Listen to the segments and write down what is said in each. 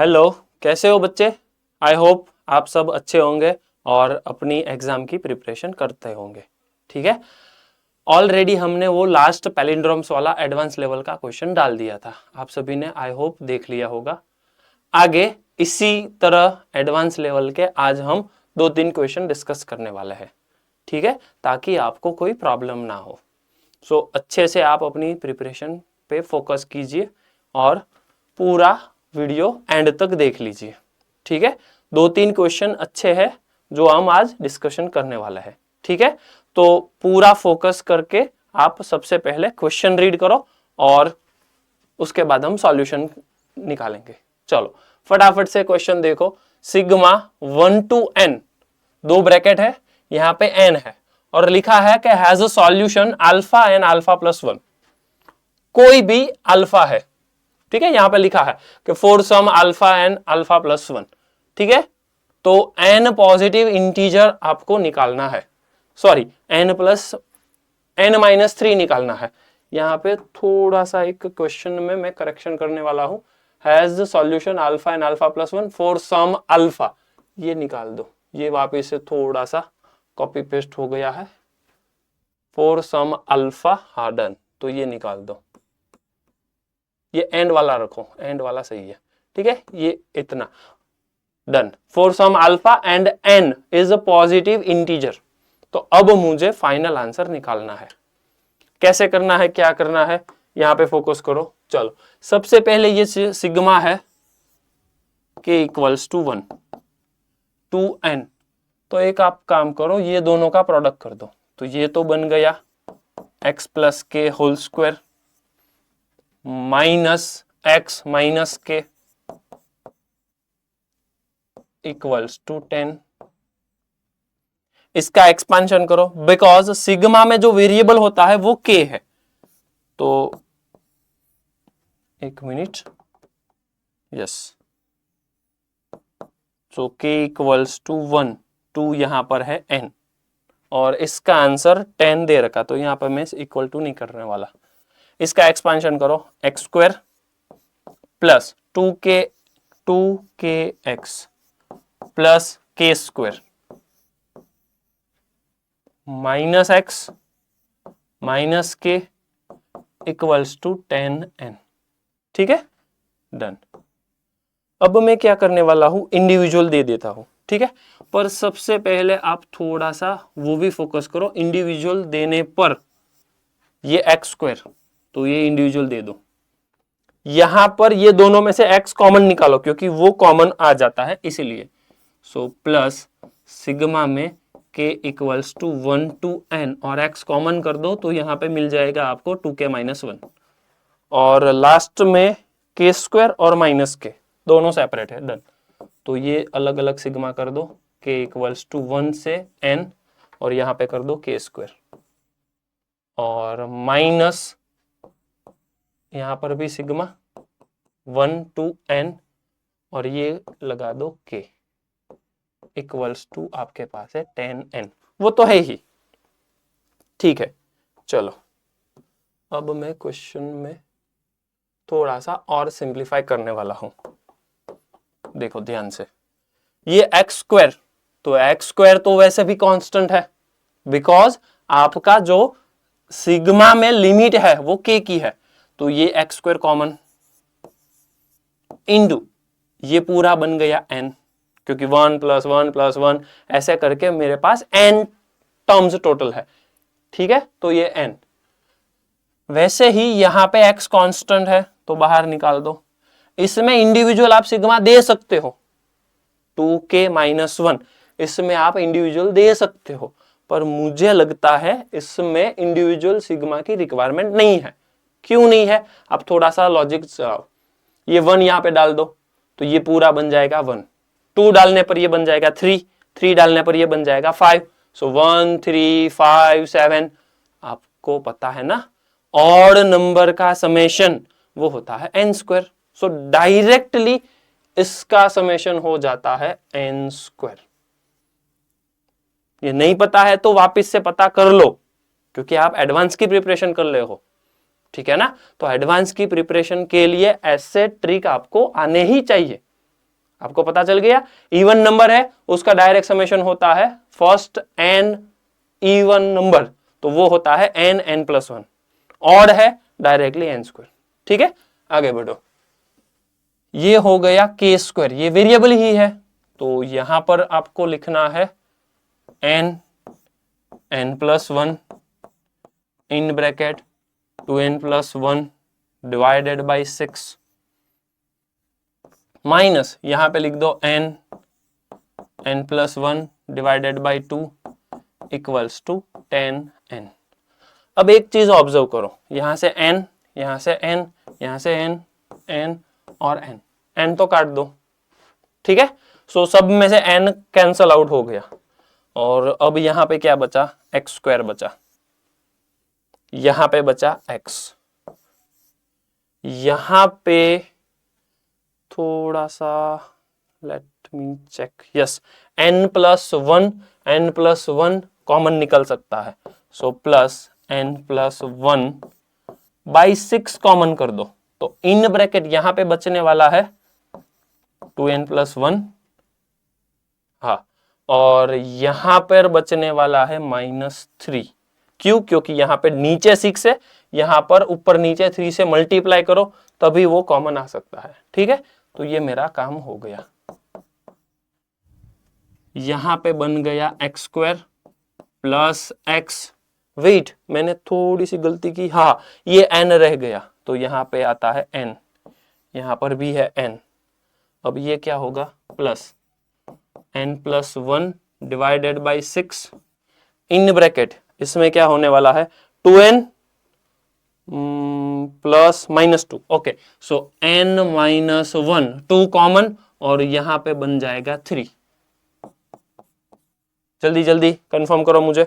Hello, कैसे हो बच्चे? आई होप आप सब अच्छे होंगे और अपनी एग्जाम की प्रिपरेशन करते होंगे। ठीक है, ऑलरेडी हमने वो लास्ट पैलिंड्रोम्स वाला एडवांस लेवल का क्वेश्चन डाल दिया था, आप सभी ने आई होप देख लिया होगा। आगे इसी तरह एडवांस लेवल के आज हम 2-3 क्वेश्चन डिस्कस करने वाले हैं। ठीक है, ताकि आपको कोई प्रॉब्लम ना हो। सो अच्छे से आप अपनी प्रिपरेशन पे फोकस कीजिए और पूरा वीडियो एंड तक देख लीजिए। ठीक है, 2-3 क्वेश्चन अच्छे हैं जो हम आज डिस्कशन करने वाला है। ठीक है, तो पूरा फोकस करके आप सबसे पहले क्वेश्चन रीड करो और उसके बाद हम सॉल्यूशन निकालेंगे। चलो फटाफट से क्वेश्चन देखो। सिग्मा 1 to n, 2 ब्रैकेट है, यहां पे n है और लिखा है कि has a solution alpha and alpha plus 1। कोई भी अल्फा है, ठीक है, यहां पे लिखा है कि for some alpha and alpha plus 1। ठीक है, तो n पॉजिटिव इंटीजर आपको निकालना है, सॉरी n+n-3 निकालना है। यहां पे थोड़ा सा एक क्वेश्चन में मैं करेक्शन करने वाला हूं। Has solution alpha and alpha plus 1 for some alpha, ये निकाल दो। ये वापिस से थोड़ा सा कॉपी पेस्ट हो गया है। फॉर सम अल्फा, हाँ डन, तो ये निकाल दो। ये एंड वाला रखो, एंड वाला सही है। ठीक है, ये इतना done. For some alpha and n is a positive integer. तो अब मुझे फाइनल आंसर निकालना है। कैसे करना है, क्या करना है, यहां पे फोकस करो। चलो सबसे पहले ये सिग्मा है k equals to 1 to n। तो एक आप काम करो, ये दोनों का प्रोडक्ट कर दो। तो ये तो बन गया x plus k whole square minus x minus k equals to 10। इसका एक्सपांशन करो, बिकॉज सिग्मा में जो वेरिएबल होता है वो k है। तो एक minute, yes, so k equals to 1 2 यहां पर है n और इसका आंसर 10 दे रखा, तो यहां पर मैं इक्वल टू नहीं करने वाला। इसका एक्सपांशन करो, x square plus 2kx plus k square minus x minus k equals to 10n। ठीक है, डन। अब मैं क्या करने वाला हूं, इंडिविजुअल दे देता हूं। ठीक है, पर सबसे पहले आप थोड़ा सा वो भी फोकस करो। इंडिविजुअल देने पर ये एक्स स्क्वायर, तो ये इंडिविजुअल दे दो। यहां पर ये दोनों में से x कॉमन निकालो क्योंकि वो कॉमन आ जाता है इसीलिए। सो प्लस सिग्मा में k equals to 1 to n और x कॉमन कर दो तो यहां पे मिल जाएगा आपको 2k-1 और लास्ट में k स्क्वायर और माइनस k दोनों सेपरेट है, डन। तो ये अलग अलग सिग्मा कर दो, k इक्वल्स टू 1 से n और यहां पे कर दो k स्क्वायर और माइनस यहां पर भी सिग्मा 1 to n और ये लगा दो k इक्वल्स टू आपके पास है 10n। वो तो है ही, ठीक है। चलो अब मैं क्वेश्चन में थोड़ा सा और सिंप्लीफाई करने वाला हूं। देखो ध्यान से, ये एक्स स्क्वायर, तो एक्स स्क्वायर तो वैसे भी कांस्टेंट है बिकॉज आपका जो सिग्मा में लिमिट है वो k की है। तो ये एक्स स्क्वायर कॉमन इनटू ये पूरा बन गया n, क्योंकि 1 + 1 + 1 ऐसे करके मेरे पास n टर्म्स टोटल है। ठीक है, तो ये n। वैसे ही यहां पे x कांस्टेंट है तो बाहर निकाल दो। इसमें इंडिविजुअल आप सिग्मा दे सकते हो, 2k-1 इसमें आप इंडिविजुअल दे सकते हो, पर मुझे लगता है इसमें इंडिविजुअल सिग्मा की रिक्वायरमेंट नहीं है। क्यों नहीं है, आप थोड़ा सा लॉजिक चलाओ। ये 1 यहां पे डाल दो तो ये पूरा बन जाएगा 1, 2 डालने पर ये बन जाएगा 3, 3 डालने पर ये बन जाएगा 5। सो 1 3 5 7, आपको पता है ना ऑड नंबर का समेशन वो होता है n स्क्वायर। सो डायरेक्टली इसका समेशन हो जाता है n स्क्वायर। ये नहीं पता है तो वापस से पता कर लो क्योंकि आप एडवांस की प्रिपरेशन कर ले हो। ठीक है ना, तो एडवांस की प्रिपरेशन के लिए ऐसे ट्रिक आपको आने ही चाहिए। आपको पता चल गया। इवन नंबर है उसका डायरेक्ट समेशन होता है फर्स्ट एन इवन नंबर, तो वो होता है n n plus one. Odd है डायरेक्टली एन स्क्वायर। ठीक है, आगे बढ़ो। ये हो गया के स्क्वायर, ये वेरिएबल ही है तो यहां पर आपको लिखना है n n plus one in bracket 2n plus one divided by 6 minus यहां पे लिख दो n n plus one divided by 2 equals to 10n। अब एक चीज ऑब्जर्व करो, यहां से n, यहां से n, यहां से n, n और n, n तो काट दो। ठीक है, सो सब में से n कैंसल आउट हो गया और अब यहां पे क्या बचा, एक्स स्क्वायर बचा, यहां पे बचा x, यहां पे थोड़ा सा let me check, yes n plus one common निकल सकता है, so plus n plus one by 6 common कर दो तो इन ब्रैकेट यहां पे बचने वाला है 2n प्लस वन, हाँ, और यहां पर बचने वाला है -3। क्यों? क्योंकि यहां पे नीचे 6 है, यहां पर ऊपर नीचे 3 से मल्टीप्लाई करो तभी वो कॉमन आ सकता है। ठीक है, तो ये मेरा काम हो गया। यहां पे बन गया x square plus x, wait मैंने थोड़ी सी गलती की, हाँ ये n रह गया तो यहां पे आता है n, यहां पर भी है n। अब ये क्या होगा, plus n plus one divided by 6 in bracket, इसमें क्या होने वाला है 2n प्लस -2। ओके, सो n माइनस वन, 2 कॉमन और यहां पे बन जाएगा 3। जल्दी जल्दी कंफर्म करो मुझे,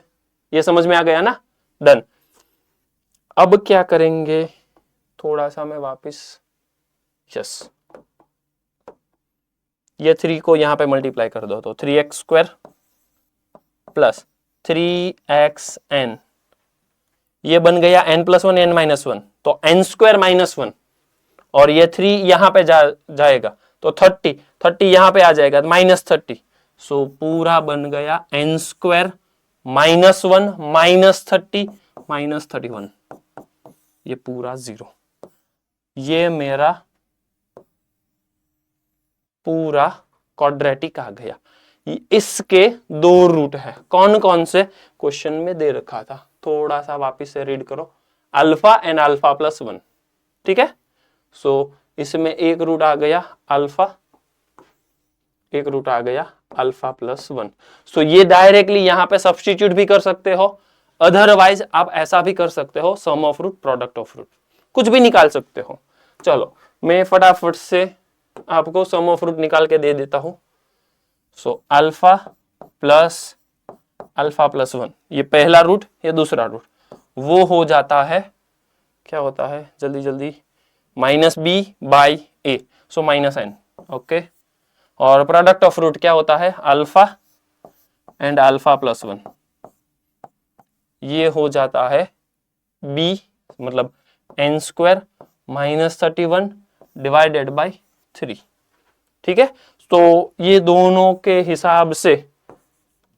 ये समझ में आ गया ना, डन। अब क्या करेंगे, थोड़ा सा मैं वापस, यस ये 3 को यहां पे मल्टीप्लाई कर दो तो 3x स्क्वायर प्लस 3xn, ये बन गया n plus one n minus one, तो n स्क्वायर माइनस वन और ये 3 यहां पे जाएगा तो 30 यहां पे आ जाएगा -30, सो पूरा बन गया n स्क्वायर माइनस वन -30 -31, ये पूरा 0। ये मेरा पूरा क्वाड्रेटिक आ गया। इसके 2 रूट है, कौन कौन से क्वेश्चन में दे रखा था, थोड़ा सा वापस से रीड करो, alpha and alpha plus one. ठीक है, सो इसमें एक रूट आ गया अल्फा, एक रूट आ गया अल्फा प्लस वन। सो ये डायरेक्टली यहां पे सब्स्टिट्यूट भी कर सकते हो, अदरवाइज आप ऐसा भी कर सकते हो, sum of root product of root, कुछ भी निकाल सकते हो। चलो मैं फटाफट से आपको सम ऑफ रूट निकाल के दे देता हूं। सो अल्फा प्लस वन, ये पहला रूट, ये दूसरा रूट, वो हो जाता है, क्या होता है जल्दी जल्दी, -b by a, so -n। Okay, और प्रोडक्ट ऑफ रूट क्या होता है, alpha and alpha plus one, ये हो जाता है b मतलब n स्क्वायर -31 डिवाइडेड बाई 3। ठीक है, तो ये दोनों के हिसाब से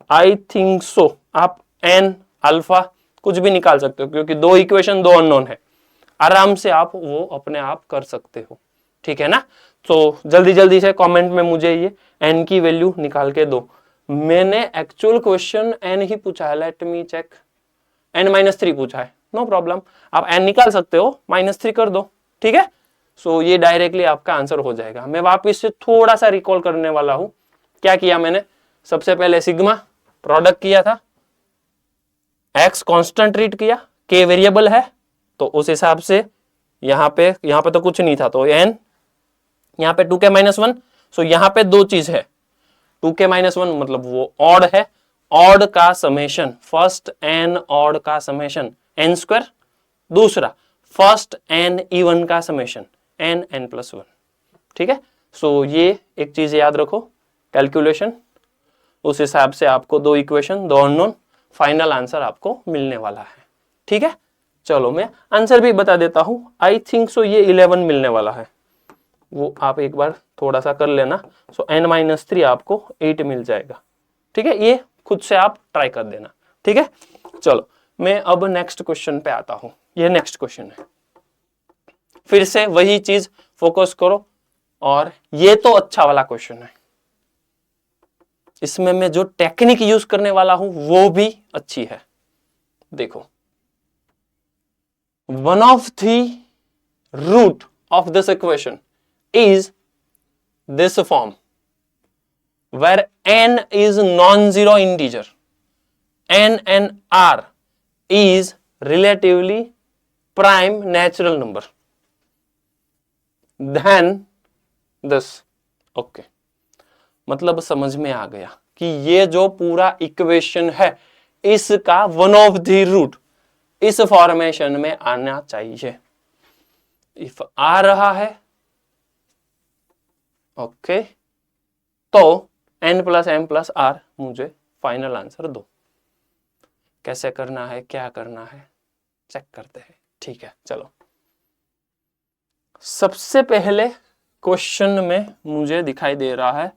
आई थिंक सो आप n अल्फा कुछ भी निकाल सकते हो, क्योंकि 2 इक्वेशन 2 अननोन है, आराम से आप वो अपने आप कर सकते हो। ठीक है ना, तो जल्दी जल्दी से कमेंट में मुझे ये n की वैल्यू निकाल के दो। मैंने एक्चुअल क्वेश्चन n ही पूछा है, लेट मी चेक, n-3 पूछा है, नो प्रॉब्लम, आप n निकाल सकते हो, -3 कर दो। ठीक है, सो ये डायरेक्टली आपका आंसर हो जाएगा। मैं वापस से थोड़ा सा रिकॉल करने वाला हूं, क्या किया मैंने, सबसे पहले सिग्मा प्रोडक्ट किया था, x कांस्टेंट ट्रीट किया, k वेरिएबल है तो उस हिसाब से यहां पे तो कुछ नहीं था तो n, यहां पे 2k माइनस वन, सो यहां पे 2 चीज है, 2k माइनस वन मतलब वो ऑड है, ऑड का समेशन, फर्स्ट n ऑड का समेशन n स्क्वायर, दूसरा फर्स्ट n इवन का समेशन n प्लस वन। ठीक है, सो ये एक चीज याद रखो, कैलकुलेशन, उस हिसाब से आपको 2 इक्वेशन 2 अननोन, फाइनल आंसर आपको मिलने वाला है। ठीक है, चलो मैं आंसर भी बता देता हूं, आई थिंक सो ये 11 मिलने वाला है, वो आप एक बार थोड़ा सा कर लेना। सो n-3 आपको 8 मिल जाएगा। ठीक है, ये खुद से आप ट्राई कर देना। ठीक है, चलो मैं अब नेक्स्ट क्वेश्चन पे आता हूं। ये नेक्स्ट क्वेश्चन है, फिर से वही चीज फोकस करो, और ये तो अच्छा वाला क्वेश्चन है, इसमें मैं जो टेक्निक यूज करने वाला हूं वो भी अच्छी है। देखो, one of the root of this equation is this form where n is non-zero integer, n and r is relatively prime natural number, then this. Okay, मतलब समझ में आ गया कि ये जो पूरा इक्वेशन है इसका वन ऑफ द रूट इस फॉर्मेशन में आना चाहिए। इफ आ रहा है ओके, तो n plus m plus r मुझे फाइनल आंसर दो। कैसे करना है, क्या करना है, चेक करते हैं। ठीक है, चलो सबसे पहले क्वेश्चन में मुझे दिखाई दे रहा है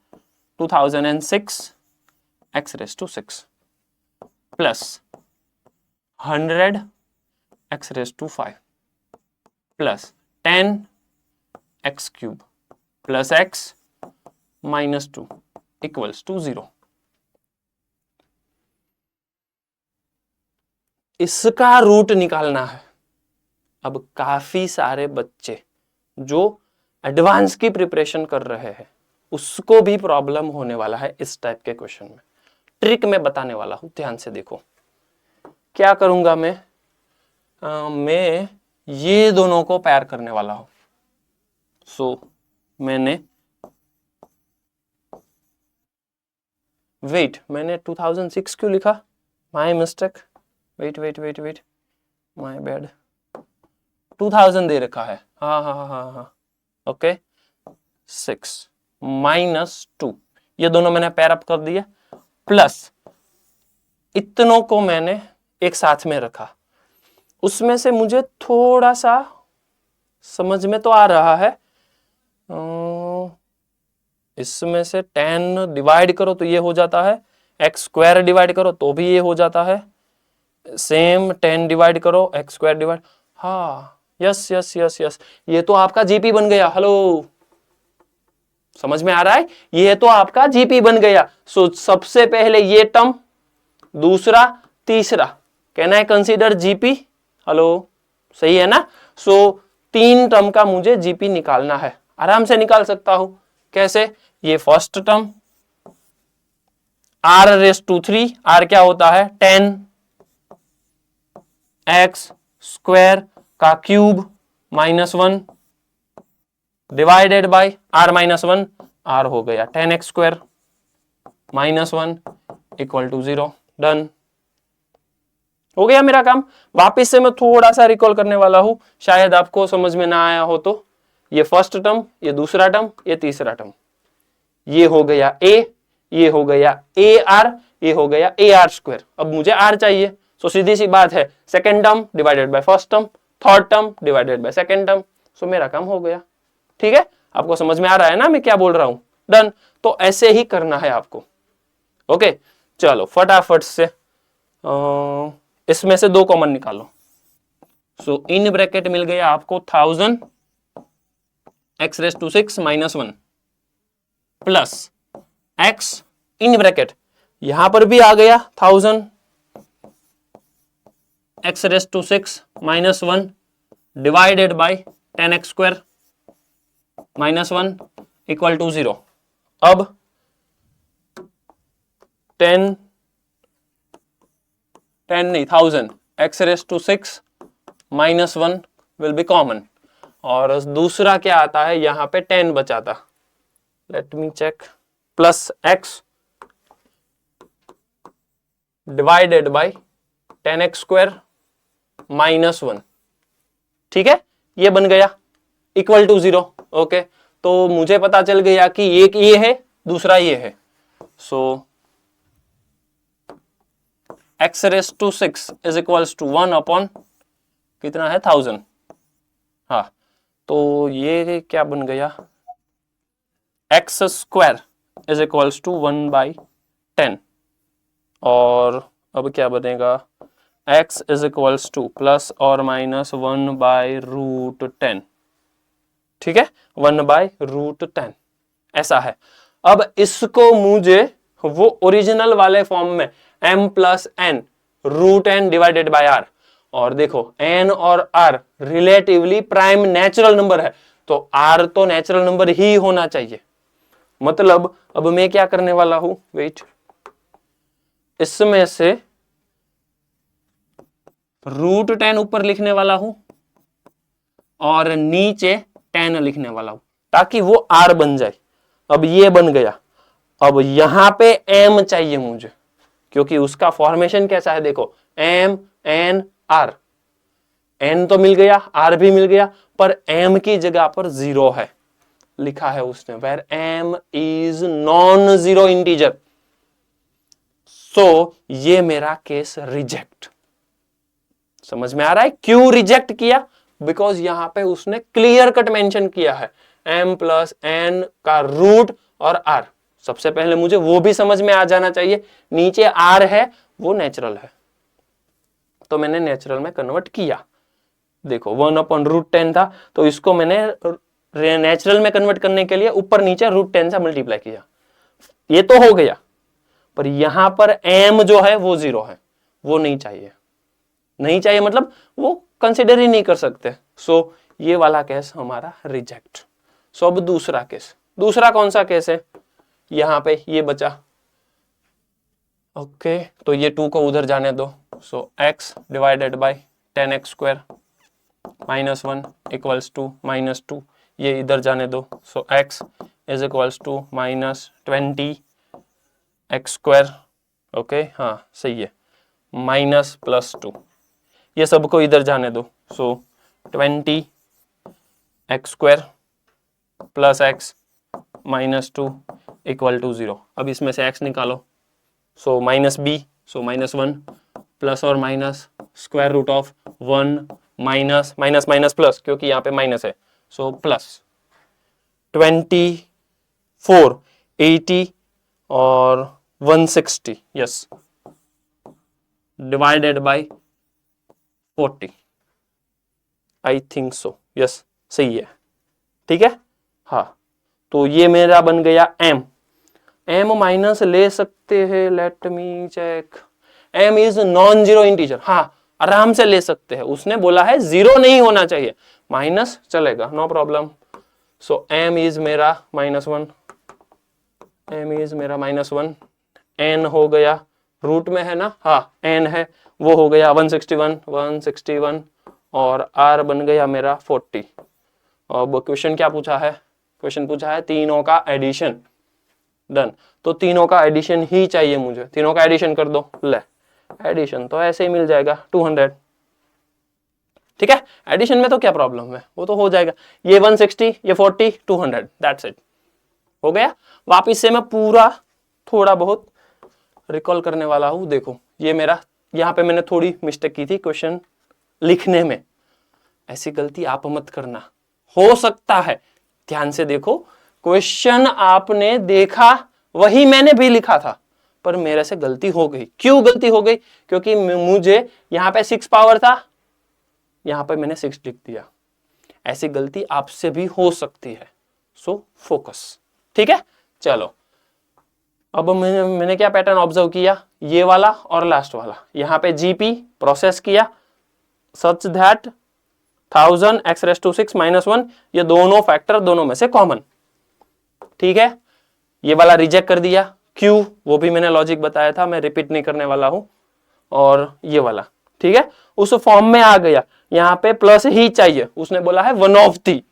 2006 x⁻⁶ plus 100 x⁵ plus 10 x³ plus x -2 equals to 0। इसका रूट निकालना है। अब काफी सारे बच्चे जो एडवांस की प्रिपरेशन कर रहे हैं उसको भी प्रॉब्लम होने वाला है इस टाइप के क्वेश्चन में। ट्रिक मैं बताने वाला हूं, ध्यान से देखो। क्या करूंगा मैं ये दोनों को पैर करने वाला हूं। सो मैंने मैंने 2006 क्यों लिखा, my mistake, wait my bad, 2000 दे रखा है। हाँ ओके, 6 -2 ये दोनों मैंने पैर अप कर दिया, प्लस इतनों को मैंने एक साथ में रखा। उसमें से मुझे थोड़ा सा समझ में तो आ रहा है, इसमें से 10 डिवाइड करो तो ये हो जाता है, x² डिवाइड करो तो भी ये हो जाता है, सेम 10 डिवाइड करो x² डिवाइड। हाँ यस, ये तो आपका जीपी बन गया। हेलो, समझ में आ रहा है, ये तो आपका जीपी बन गया। सो सबसे पहले ये टर्म, दूसरा तीसरा, can I consider GP. Hello, सही है ना। सो 3 टर्म का मुझे जीपी निकालना है। आराम से निकाल सकता हूं। कैसे, ये फर्स्ट टर्म r⁻³ r क्या होता है 10 x² का cube -1 divided by r-1 r हो गया 10x² -1 इक्वल टू 0। डन, हो गया मेरा काम। वापिस से मैं थोड़ा सा रिकॉल करने वाला हूं, शायद आपको समझ में ना आया हो तो। ये फर्स्ट टर्म, ये दूसरा टर्म, ये तीसरा टर्म, ये हो गया a, ये हो गया ar, ये हो गया ar²। अब मुझे r चाहिए, सो सीधी सी बात है, second term divided by first term, third term divided by second term. So मेरा काम हो गया। ठीक है, आपको समझ में आ रहा है ना मैं क्या बोल रहा हूं। डन, तो ऐसे ही करना है आपको। ओके, चलो फटाफट से इसमें से 2 कॉमन निकालो। सो इन ब्रैकेट मिल गया आपको 1000 x⁻⁶ -1 plus x in bracket, यहां पर भी आ गया 1000 x⁻⁶ -1 divided by 10x² -1 equal to 0। अब 10 नहीं 1000 x⁻⁶ -1 विल बी कॉमन, और दूसरा क्या आता है, यहां पे 10 बचा था, let me check, plus x divided by 10x² -1। ठीक है, ये बन गया इक्वल टू 0। ओके, तो मुझे पता चल गया कि एक ये है, दूसरा ये है। So x⁻⁶ is equals to 1 upon कितना है 1000। हाँ, तो ये क्या बन गया x square is equals to 1/10 और अब क्या बनेगा x is equals to plus और माइनस 1/√10। ठीक है, 1/√10 ऐसा है। अब इसको मुझे वो ओरिजिनल वाले फॉर्म में m plus n √n divided by r, और देखो n और r relatively prime natural number है तो r तो नेचुरल नंबर ही होना चाहिए। मतलब अब मैं क्या करने वाला हूं, वेट, इसमें से √10 ऊपर लिखने वाला हूं और नीचे 10 लिखने वाला हूं ताकि वो r बन जाए। अब ये बन गया। अब यहां पे m चाहिए मुझे क्योंकि उसका फॉर्मेशन कैसा है, देखो m n r, n तो मिल गया, r भी मिल गया, पर m की जगह पर 0 है, लिखा है उसने where m is non zero integer. So ये मेरा केस रिजेक्ट। समझ में आ रहा है क्यों रिजेक्ट किया? बिकॉज यहां पे उसने क्लियर कट मेंशन किया है m प्लस एन का रूट और r। सबसे पहले मुझे वो भी समझ में आ जाना चाहिए, नीचे r है वो नेचुरल है तो मैंने नेचुरल में कन्वर्ट किया। देखो 1/√10 था तो इसको मैंने नेचुरल में कन्वर्ट करने के लिए ऊपर नीचे √10 से मल्टीप्लाई किया, ये तो हो गया। पर यहां पर m जो है वो 0 है, वो नहीं चाहिए। नहीं चाहिए मतलब वो कंसिडर ही नहीं कर सकते। सो ये वाला केस हमारा रिजेक्ट। सो अब दूसरा केस, दूसरा कौन सा केस है, यहां पे ये बचा। ओके तो ये 2 को उधर जाने दो। So x divided by 10x² -1 equals to -2, ये इधर जाने दो। So x is equals to -20x²। Okay हाँ सही है, -+2, ये सबको इधर जाने दो। So 20x² plus x -2 equal to 0। अब इसमें से x निकालो। सो -b, सो -1 प्लस और minus square root of 1 minus minus minus plus, क्योंकि यहाँ पे माइनस है। सो प्लस 24 80 और 160 yes divided by 40। I think so yes सही है। ठीक है हाँ, तो ये मेरा बन गया m माइनस ले सकते हैं, let me check. m is non zero integer, हाँ आराम से ले सकते हैं, उसने बोला है 0 नहीं होना चाहिए, माइनस चलेगा no problem. So m is मेरा -1, m इज मेरा -1, n हो गया रूट में है ना, हाँ n है वो हो गया 161 और r बन गया मेरा 40। अब क्वेश्चन क्या पूछा है, क्वेश्चन पूछा है तीनों का एडिशन। डन, तो तीनों का एडिशन ही चाहिए मुझे, तीनों का एडिशन कर दो। ले एडिशन तो ऐसे ही मिल जाएगा 200। ठीक है, एडिशन में तो क्या प्रॉब्लम है, वो तो हो जाएगा। ये 160, ये 40, 200, दैट्स इट, हो गया। वापिस से मैं पूरा थोड़ा बहुत रिकॉल करने वाला हूं। देखो ये मेरा, यहाँ पे मैंने थोड़ी मिस्टेक की थी क्वेश्चन लिखने में, ऐसी गलती आप मत करना, हो सकता है। ध्यान से देखो, क्वेश्चन आपने देखा वही मैंने भी लिखा था, पर मेरे से गलती हो गई। क्यों गलती हो गई? क्योंकि मुझे यहाँ पे 6 पावर था, यहाँ पे मैंने 6 लिख दिया। ऐसी गलती आपसे भी हो सकती है, सो फोकस। ठीक है, चलो अब मैंने क्या पैटर्न ऑब्जर्व किया, ये वाला और लास्ट वाला। यहाँ पे जीपी प्रोसेस किया सच दैट 1000 x⁻6 -1, ये दोनों फैक्टर दोनों में से कॉमन। ठीक है, ये वाला रिजेक्ट कर दिया। क्यों, वो भी मैंने लॉजिक बताया था, मैं रिपीट नहीं करने वाला हूं। और ये वाला ठीक है, उस फॉर्म में आ गया, यहाँ पे प्लस ही चाहिए, उसने बोला है 1 ऑफ दी,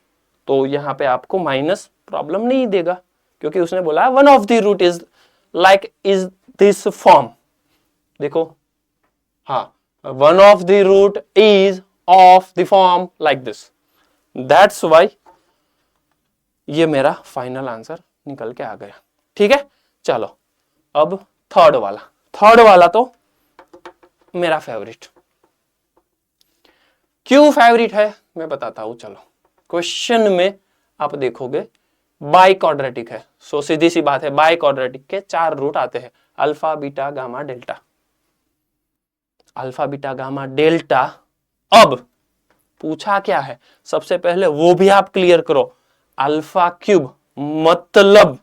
तो यहाँ पे आपको माइनस प्रॉब्लम नहीं देगा क्योंकि उसने बोला है 1 of the root is like is this form. देखो हाँ, 1 of the root is of the form like this, that's why ये मेरा फाइनल आंसर निकल के आ गया। ठीक है, चलो अब थर्ड वाला तो मेरा फेवरेट। क्यों फेवरेट है मैं बताता हूं। चलो क्वेश्चन में आप देखोगे बाई क्वाड्रेटिक है, सो सीधी सी बात है बाई क्वाड्रेटिक के 4 रूट आते हैं, alpha beta gamma delta. Alpha beta gamma delta. अब पूछा क्या है, सबसे पहले वो भी आप क्लियर करो। अल्फा क्यूब मतलब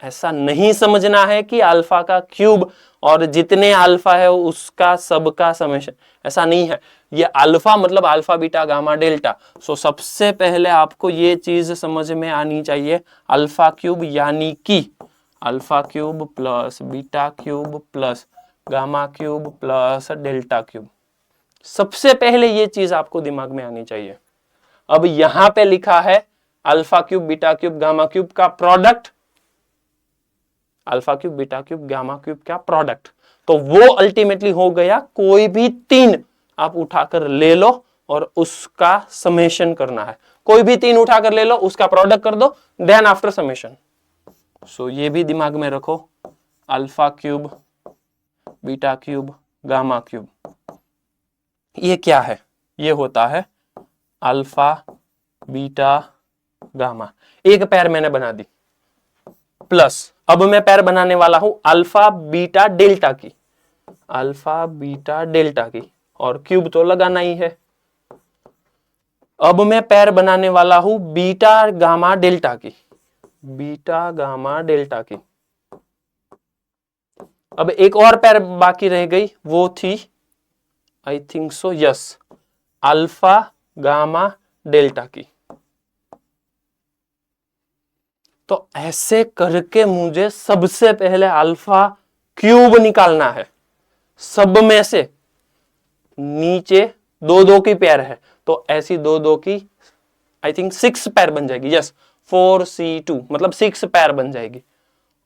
ऐसा नहीं समझना है कि अल्फा का क्यूब और जितने अल्फा है उसका सबका समेशन, ऐसा नहीं है। ये अल्फा मतलब अल्फा बीटा गामा डेल्टा। सो सबसे पहले आपको ये चीज समझ में आनी चाहिए, अल्फा क्यूब यानी कि alpha cube plus beta cube plus gamma cube plus delta cube. सबसे पहले ये चीज आपको दिमाग में आनी चाहिए। अब यहां पे लिखा है alpha cube beta cube gamma cube का product, alpha cube beta cube gamma cube का प्रोडक्ट, तो वो अल्टीमेटली हो गया कोई भी 3 आप उठाकर ले लो और उसका समेशन करना है। कोई भी 3 उठाकर ले लो, उसका प्रोडक्ट कर दो, देन आफ्टर समेशन। सो ये भी दिमाग में रखो, alpha cube beta cube gamma cube, ये क्या है, ये होता है अल्फा बीटा गामा। एक पैर मैंने बना दी, प्लस अब मैं पैर बनाने वाला हूं अल्फा बीटा डेल्टा की, अल्फा बीटा डेल्टा की, और क्यूब तो लगाना ही है। अब मैं पैर बनाने वाला हूं बीटा गामा डेल्टा की, बीटा गामा डेल्टा की। अब एक और पैर बाकी रह गई, वो थी I think so yes alpha gamma delta की। तो ऐसे करके मुझे सबसे पहले अल्फा क्यूब निकालना है। सब में से नीचे 2-2 की पेयर है, तो ऐसी 2-2 की आई थिंक 6 पेयर बन जाएगी, यस 4C2 मतलब 6 पेयर बन जाएगी।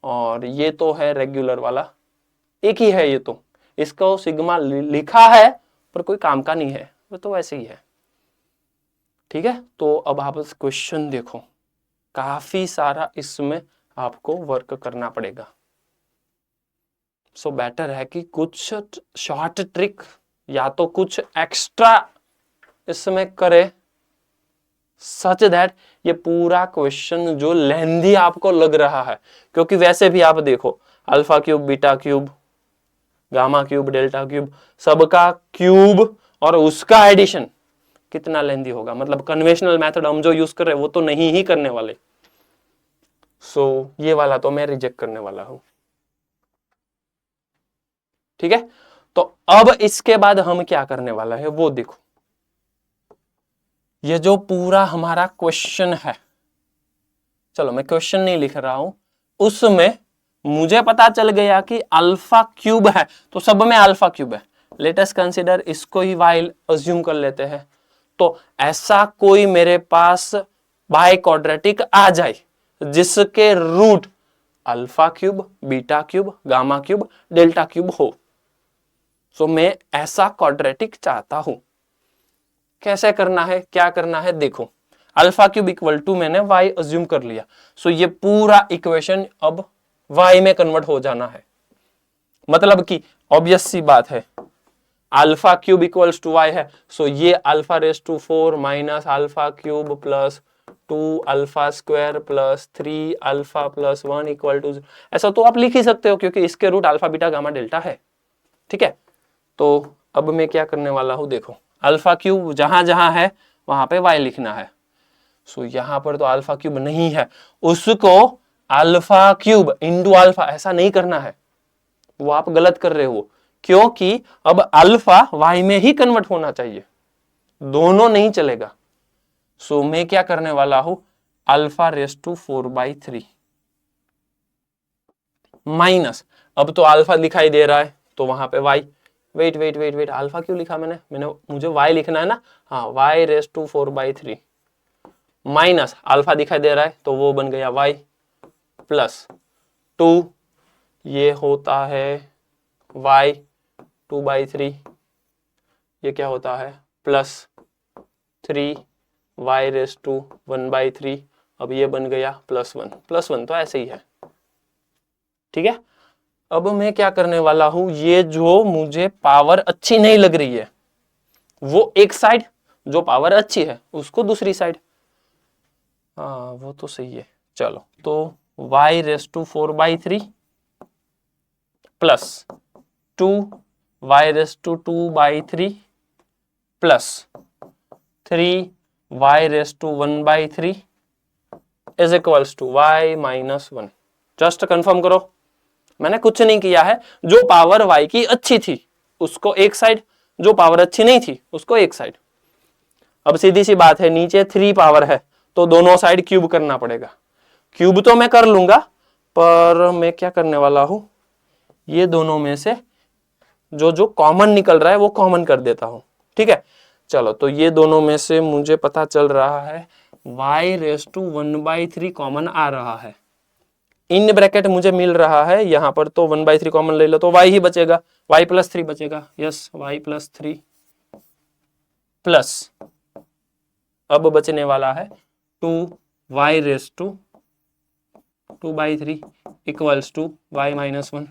और ये तो है रेगुलर वाला, एक ही है ये तो, इसको सिग्मा लिखा है पर कोई काम का नहीं है, वो तो वैसे ही है। ठीक है, तो अब आप क्वेश्चन देखो, काफी सारा इसमें आपको वर्क करना पड़ेगा। सो बेटर है कि कुछ शॉर्ट ट्रिक या तो कुछ एक्स्ट्रा इसमें करे, सच दैट ये पूरा क्वेश्चन जो लेंथी आपको लग रहा है, क्योंकि वैसे भी आप देखो alpha cube beta cube gamma cube delta cube सबका क्यूब और उसका एडिशन कितना लेंथी होगा, मतलब कन्वेंशनल मेथड हम जो यूज कर रहे हैं वो तो नहीं ही करने वाले। सो ये वाला तो मैं रिजेक्ट करने वाला हूं। ठीक है, तो अब इसके बाद हम क्या करने वाला है वो देखो। ये जो पूरा हमारा क्वेश्चन है, चलो मैं क्वेश्चन नहीं लिख रहा हूं, उसमें मुझे पता चल गया कि अल्फा क्यूब है, तो सब में अल्फा क्यूब है। लेट अस कंसीडर, इसको ही वाइल अज्यूम कर लेते हैं। तो ऐसा कोई मेरे पास बाई क्वाड्रेटिक आ जाए जिसके root alpha cube beta cube gamma cube delta cube हो, सो मैं ऐसा क्वाड्रेटिक चाहता हूं। कैसे करना है, क्या करना है, देखो अल्फा क्यूब इक्वल टू मैंने y अज्यूम कर लिया, सो ये पूरा इक्वेशन अब y में कन्वर्ट हो जाना है। मतलब कि ऑब्वियस सी बात है, alpha cube equals to y है, सो ये alpha raise to 4 minus alpha cube plus 2 alpha square plus 3 alpha plus 1 equal to, ऐसा तो आप लिख ही सकते हो क्योंकि इसके root alpha beta gamma delta है। ठीक है, तो अब मैं क्या करने वाला हूं, देखो अल्फा क्यूब जहां जहां है वहां पे y लिखना है। सो यहां पर तो अल्फा क्यूब नहीं है, उसको अल्फा क्यूब इंटू अल्फा ऐसा नहीं करना है, वो आप गलत कर रहे हो, क्योंकि अब अल्फा y में ही कन्वर्ट होना चाहिए, दोनों नहीं चलेगा। सो मैं क्या करने वाला हूं, अल्फा रेस टू 4/3 माइनस, अब तो अल्फा दिखाई दे रहा है तो वहां पे y, वेट अल्फा क्यों लिखा मैंने मुझे y लिखना है ना, हाँ y raise to 4/3 minus alpha दिखाई दे रहा है तो वो बन गया y प्लस 2, ये होता है y 2/3, ये क्या होता है प्लस 3 y रेस टू 1/3, अब ये बन गया +1 तो ऐसे ही है। ठीक है, अब मैं क्या करने वाला हूं, ये जो मुझे पावर अच्छी नहीं लग रही है वो एक साइड, जो पावर अच्छी है उसको दूसरी साइड, हाँ वो तो सही है, चलो तो y raise to 4/3 plus 2y raise to 2/3 plus 3y raise to 1/3 is equals to y minus 1। Just confirm करो, मैंने कुछ नहीं किया है। जो पावर y की अच्छी थी उसको एक साइड, जो पावर अच्छी नहीं थी उसको एक साइड। अब सीधी सी बात है, नीचे 3 पावर है तो दोनों साइड क्यूब करना पड़ेगा। क्यूब तो मैं कर लूंगा, पर मैं क्या करने वाला हूं, ये दोनों में से जो जो कॉमन निकल रहा है वो कॉमन कर देता हूं। ठीक है, चलो तो ये दोनों में से मुझे पता चल रहा है y रेस टू 1/3 कॉमन आ रहा है। इन ब्रैकेट मुझे मिल रहा है यहां पर, तो 1/3 कॉमन ले लो तो y ही बचेगा, y प्लस 3 बचेगा। यस, y प्लस 3 प्लस अब बचने वाला है 2y raise to 2/3 equals to y minus 1।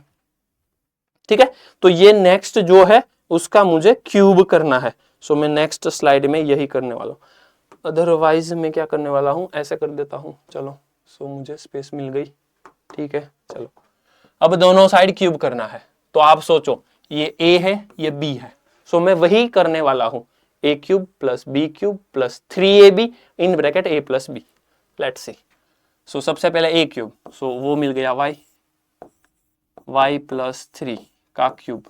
ठीक है, तो ये नेक्स्ट जो है उसका मुझे क्यूब करना है। सो मैं नेक्स्ट स्लाइड में यही करने वाला हूं। अदरवाइज मैं क्या करने वाला हूं, ऐसे कर देता हूं। चलो, सो मुझे स्पेस मिल गई। ठीक है, चलो अब दोनों साइड क्यूब करना है। तो आप सोचो, ये a है ये b है, सो मैं वही करने वाला हूं। a cube plus b cube plus 3ab in bracket a plus b। Let's see. So सबसे पहले a क्यूब, सो वो मिल गया y प्लस 3 का क्यूब,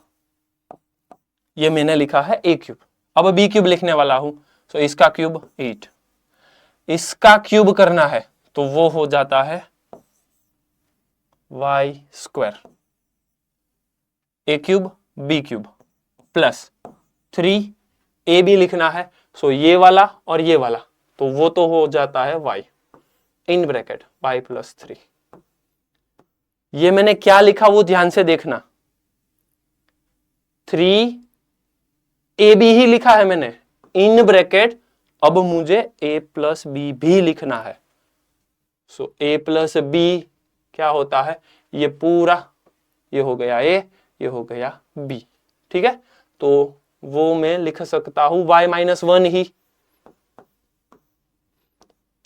ये मैंने लिखा है a क्यूब। अब b क्यूब लिखने वाला हूं, सो इसका क्यूब 8। इसका क्यूब करना है तो वो हो जाता है y square, a cube b cube plus 3ab लिखना है, सो ये वाला और ये वाला, तो वो तो हो जाता है y in bracket y plus 3। ये मैंने क्या लिखा वो ध्यान से देखना, 3ab ही लिखा है मैंने इन ब्रैकेट। अब मुझे a प्लस b भी लिखना है। सो a प्लस b क्या होता है, ये पूरा, ये हो गया a, ये हो गया b। ठीक है, तो वो मैं लिख सकता हूं y माइनस 1 ही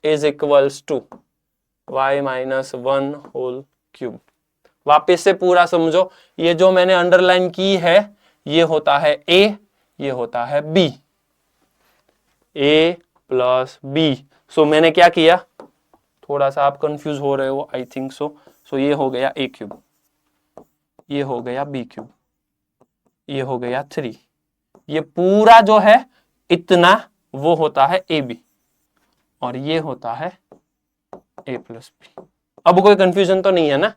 is equals to y minus 1 whole cube. वापिस से पूरा समझो, ये जो मैंने अंडरलाइन की है ये होता है a, ये होता है b, a प्लस b। सो मैंने क्या किया, थोड़ा सा आप कंफ्यूज हो रहे हो आई थिंक सो। सो ये हो गया a क्यूब, ये हो गया b क्यूब, ये हो गया 3, ये पूरा जो है इतना वो होता है ab और ये होता है a प्लस b। अब कोई कंफ्यूजन तो नहीं है ना?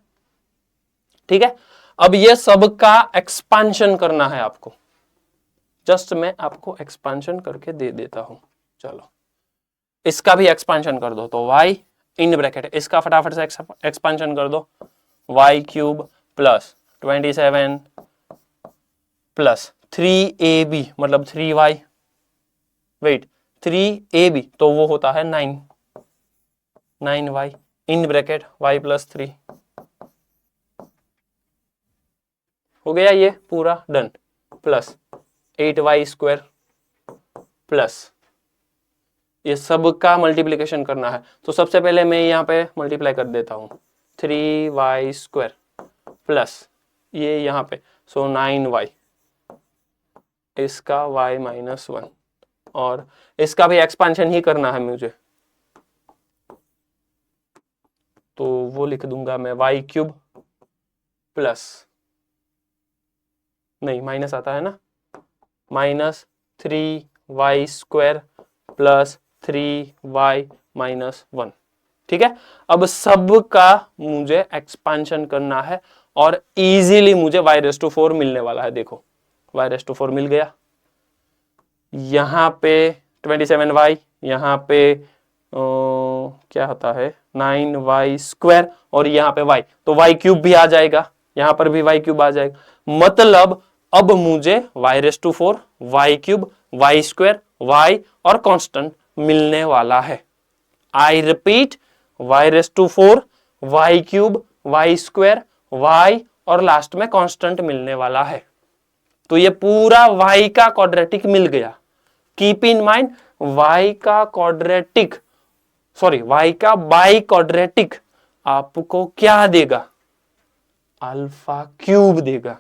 ठीक है, अब ये सबका एक्सपांशन करना है आपको। जस्ट मैं आपको एक्सपांशन करके दे देता हूं। चलो इसका भी एक्सपांशन कर दो, तो y इन ब्रैकेट, इसका फटाफट से एक्सपांशन कर दो, y cube plus 27 plus 3ab मतलब 3y, वेट 3ab तो वो होता है 9y in bracket y plus 3। हो गया ये पूरा done, plus 8y square plus ये सब का मल्टीप्लिकेशन करना है। तो सबसे पहले मैं यहाँ पे मल्टीप्लाई कर देता हूँ, 3y स्क्वायर प्लस ये यहाँ पे, सो 9y, इसका y माइनस 1 और इसका भी एक्सपांशन ही करना है मुझे, तो वो लिख दूंगा मैं y क्यूब प्लस, नहीं माइनस आता है ना, minus 3y square plus 3y minus 1। ठीक है, अब सब का मुझे एक्सपांशन करना है और इजीली मुझे y रेस टू 4 मिलने वाला है। देखो y रेस टू 4 मिल गया, यहां पे 27y, यहां पे क्या होता है 9y स्क्वायर और यहाँ पे y, तो y क्यूब भी आ जाएगा, यहां पर भी y क्यूब आ जाएगा। मतलब अब मुझे y raise to 4, y cube, y square, y और कांस्टेंट मिलने वाला है। I repeat, y raise to 4, y cube, y square, y और लास्ट में कांस्टेंट मिलने वाला है। तो ये पूरा y का क्वाड्रेटिक मिल गया। कीप इन माइंड, y का क्वाड्रेटिक, सॉरी y का बाई क्वाड्रेटिक आपको क्या देगा, अल्फा क्यूब देगा।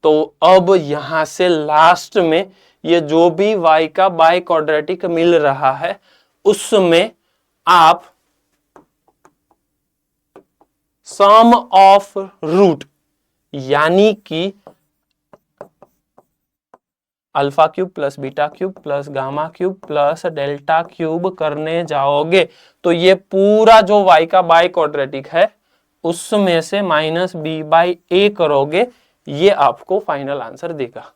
तो अब यहां से लास्ट में ये जो भी y का बाई क्वाड्रेटिक मिल रहा है उसमें आप सम ऑफ रूट यानी कि alpha cube plus beta cube plus gamma cube plus delta cube करने जाओगे तो ये पूरा जो y का बाई क्वाड्रेटिक है उसमें से माइनस बी बाई ए करोगे, ये आपको फाइनल आंसर देगा।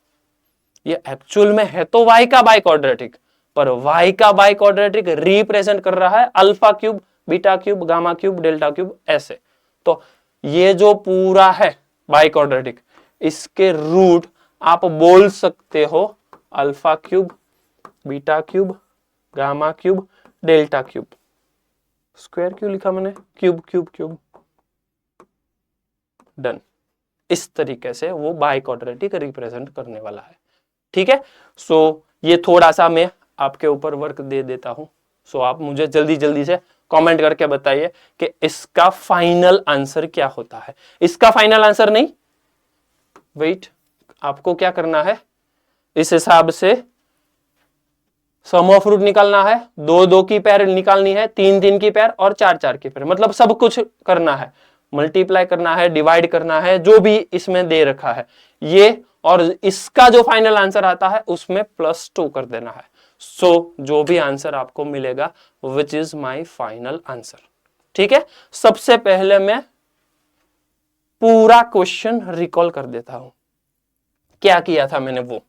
ये एक्चुअल में है तो y का बाई क्वाड्रेटिक, पर y का बाई क्वाड्रेटिक रिप्रेजेंट कर रहा है alpha cube, beta cube, gamma cube, delta cube ऐसे। तो ये जो पूरा है बाई क्वाड्रेटिक, इसके रूट आप बोल सकते हो alpha cube, beta cube, gamma cube, delta cube. Square क्यों लिखा मैंने, क्यूब क्यूब क्यूब, डन। इस तरीके से वो बाई क्वाड्रेटिक रिप्रेजेंट करने वाला है। ठीक है, सो ये थोड़ा सा मैं आपके ऊपर वर्क दे देता हूं। सो आप मुझे जल्दी जल्दी से कमेंट करके बताइए कि इसका फाइनल आंसर क्या होता है। इसका फाइनल आंसर नहीं, वेट, आपको क्या करना है, इस हिसाब से सम ऑफ रूट निकालना है, 2-2 की पेयर निकालनी है, 3-3 की पेयर और 4-4 की पेयर, मतलब सब कुछ करना है, मल्टीप्लाई करना है, डिवाइड करना है, जो भी इसमें दे रखा है ये, और इसका जो फाइनल आंसर आता है उसमें +2 कर देना है। सो जो भी आंसर आपको मिलेगा which is my final answer. ठीक है, सबसे पहले मैं पूरा क्वेश्चन रिकॉल कर देता हूं, क्या किया था मैंने वो।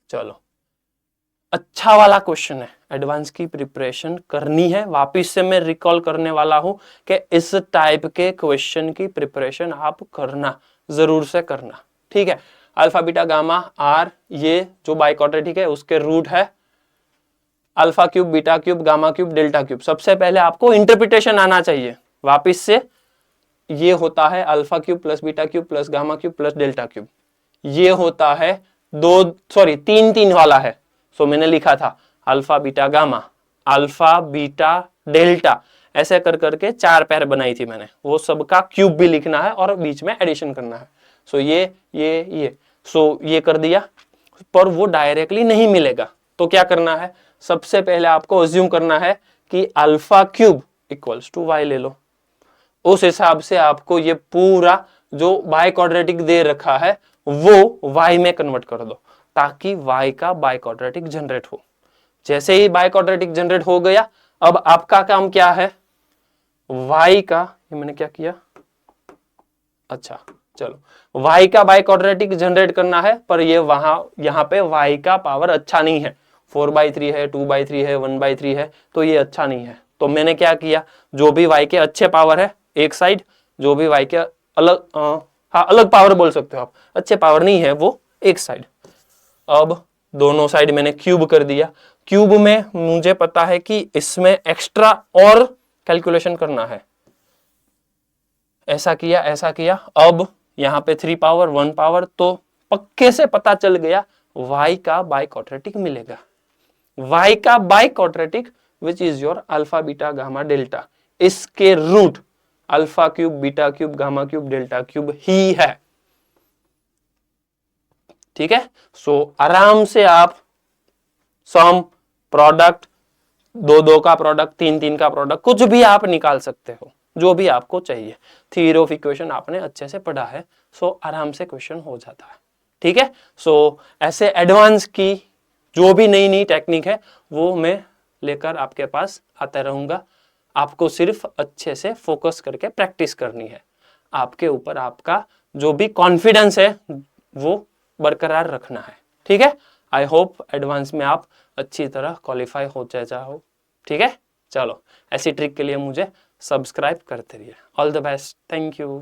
चलो, अच्छा वाला क्वेश्चन है, एडवांस की प्रिपरेशन करनी है। वापिस से मैं रिकॉल करने वाला हूं कि इस टाइप के क्वेश्चन की प्रिपरेशन आप करना, जरूर से करना। ठीक है, अल्फा बीटा गामा आर, ये जो बाई क्वाड्रेटिक है उसके रूट है alpha cube, beta cube, gamma cube, delta cube. सबसे पहले आपको इंटरप्रिटेशन आना चाहिए। वापिस से ये होता है alpha cube plus beta cube plus gamma cube plus delta cube. ये होता है 3-3 वाला है। सो मैंने लिखा था alpha beta gamma, alpha beta delta, ऐसे कर करके 4 पेयर बनाई थी मैंने। वो सबका क्यूब भी लिखना है और बीच में एडिशन करना है। सो ये सो ये कर दिया, पर वो डायरेक्टली नहीं मिलेगा। तो क्या करना है, सबसे पहले आपको अज्यूम करना है कि alpha cube equals to y ले लो। उस हिसाब से आपको ये पूरा जो बाई क्वाड्रेटिक दे रखा है वो वाई में कन्वर्ट कर दो, ताकि वाई का बाई क्वाड्रेटिक जनरेट हो। जैसे ही बाई क्वाड्रेटिक जनरेट हो गया, अब आपका काम क्या है, वाई का, ये मैंने क्या किया, अच्छा चलो, y का बाई क्वाड्रेटिक जनरेट करना है, पर ये यहाँ पे y का पावर अच्छा नहीं है, 4/3 है, 2/3 है, 1/3 है, तो ये अच्छा नहीं है। तो मैंने क्या किया, जो भी y के अच्छे पावर है एक साइड, जो भी y के अलग हाँ अलग पावर बोल सकते हो आप, अच्छे पावर नहीं है वो एक साइड। अब दोनों साइड मैंने क्यूब कर दिया। क्यूब में मुझे पता है कि इसमें एक्स्ट्रा और कैलकुलेशन करना है, ऐसा किया ऐसा किया। अब यहाँ पे 3 पावर 1 पावर, तो पक्के से पता चल गया y का बाई क्वाड्रेटिक मिलेगा। y का biquadratic which is your alpha beta gamma delta, इसके root alpha cube, beta cube, gamma cube, delta cube ही है। ठीक है, सो आराम से आप सम, प्रोडक्ट, 2-2 का प्रोडक्ट, 3-3 का प्रोडक्ट, कुछ भी आप निकाल सकते हो, जो भी आपको चाहिए। थ्योरी ऑफ इक्वेशन आपने अच्छे से पढ़ा है, सो आराम से क्वेश्चन हो जाता है। ठीक है, सो ऐसे एडवांस की जो भी नई नई टेक्निक है वो मैं लेकर आपके पास आता रहूंगा। आपको सिर्फ अच्छे से फोकस करके प्रैक्टिस करनी है। आपके ऊपर आपका जो भी कॉन्फिडेंस है वो बरकरार रखना है। ठीक है, आई होप एडवांस में आप अच्छी तरह क्वालिफाई हो जाओ। ठीक है, चलो, ऐसी ट्रिक के लिए मुझे सब्सक्राइब करते रहिए। All the best, thank you.